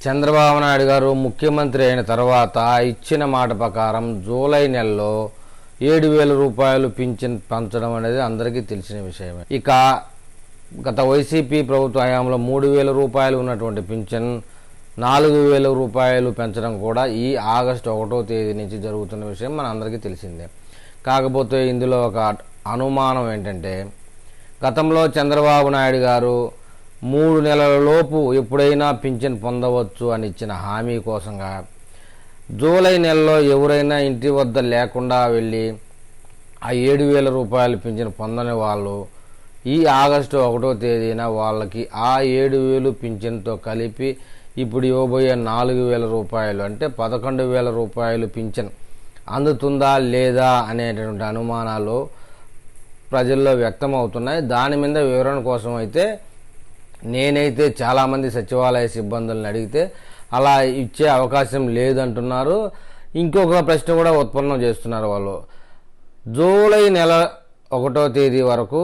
చంద్రబాబు నాయుడు గారు ముఖ్యమంత్రి అయిన తర్వాత ఇచ్చిన మాట ప్రకారం జూలై నెలలో 7,000 రూపాయలు పింఛన్ పెంచడం అనేది అందరికీ తెలిసిన విషయమే. ఇక గత వైసీపీ ప్రభుత్వ హయాంలో 3,000 రూపాయలు ఉన్నటువంటి పింఛన్ 4,000 రూపాయలు పెంచడం కూడా ఈ ఆగస్టు 1వ తేదీ నుంచి జరుగుతున్న విషయం మన అందరికీ తెలిసిందే. కాకపోతే ఇందులో ఒక అనుమానం ఏంటంటే, గతంలో చంద్రబాబు నాయుడు గారు 3 నెలల లోపు ఎప్పుడైనా పింఛన్ పొందవచ్చు అని ఇచ్చిన హామీ కోసంగా జూలై నెలలో ఎవరైనా ఇంటి వద్ద లేకుండా వెళ్ళి ఆ 7,000 రూపాయలు పింఛన్ పొందని వాళ్ళు ఈ ఆగస్టు 1వ తేదీన వాళ్ళకి ఆ 7,000 పింఛన్తో కలిపి ఇప్పుడు ఇవ్వబోయే 4,000 రూపాయలు అంటే 11,000 రూపాయలు పింఛన్ అందుతుందా లేదా అనేటువంటి అనుమానాలు ప్రజల్లో వ్యక్తం అవుతున్నాయి. దాని మీద వివరణ కోసం అయితే నేనైతే చాలామంది సచివాలయ సిబ్బందులను అడిగితే అలా ఇచ్చే అవకాశం లేదంటున్నారు. ఇంకొక ప్రశ్న కూడా ఉత్పన్నం చేస్తున్నారు వాళ్ళు. జూలై నెల 1వ తేదీ వరకు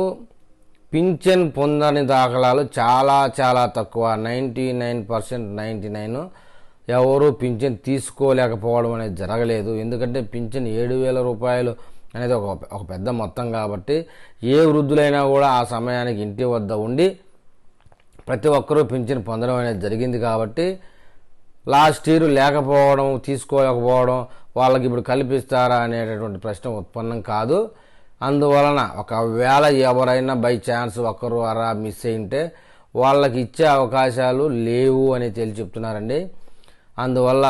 పింఛన్ పొందని దాఖలాలు చాలా తక్కువ. 99% ఎవరు పింఛన్ తీసుకోలేకపోవడం అనేది జరగలేదు. ఎందుకంటే పింఛన్ 7,000 రూపాయలు అనేది ఒక పెద్ద మొత్తం కాబట్టి ఏ వృద్ధులైనా కూడా ఆ సమయానికి ఇంటి వద్ద ఉండి ప్రతి ఒక్కరూ పింఛన్ పొందడం అనేది జరిగింది. కాబట్టి లాస్ట్ ఇయర్ లేకపోవడం, తీసుకోలేకపోవడం వాళ్ళకి ఇప్పుడు కల్పిస్తారా అనేటటువంటి ప్రశ్న ఉత్పన్నం కాదు. అందువలన ఒకవేళ ఎవరైనా బై ఛాన్స్ ఒక్కరు అలా మిస్ అయింటే వాళ్ళకి ఇచ్చే అవకాశాలు లేవు అని తేల్చి చెప్తున్నారండి. అందువల్ల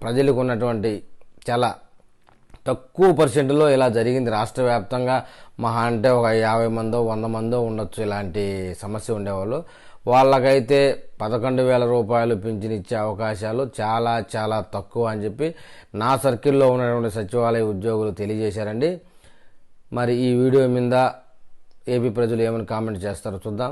ప్రజలకు ఉన్నటువంటి చాలా తక్కువ పర్సెంట్లో ఇలా జరిగింది. రాష్ట్ర వ్యాప్తంగా మహా అంటే ఒక 50 మందో 100 మందో ఉండొచ్చు ఇలాంటి సమస్య ఉండేవాళ్ళు. వాళ్ళకైతే 11,000 రూపాయలు పింఛన్ ఇచ్చే అవకాశాలు చాలా తక్కువ అని చెప్పి నా సర్కిల్లో ఉన్నటువంటి సచివాలయ ఉద్యోగులు తెలియజేశారండి. మరి ఈ వీడియో మీద ఏపీ ప్రజలు ఏమని కామెంట్ చేస్తారో చూద్దాం.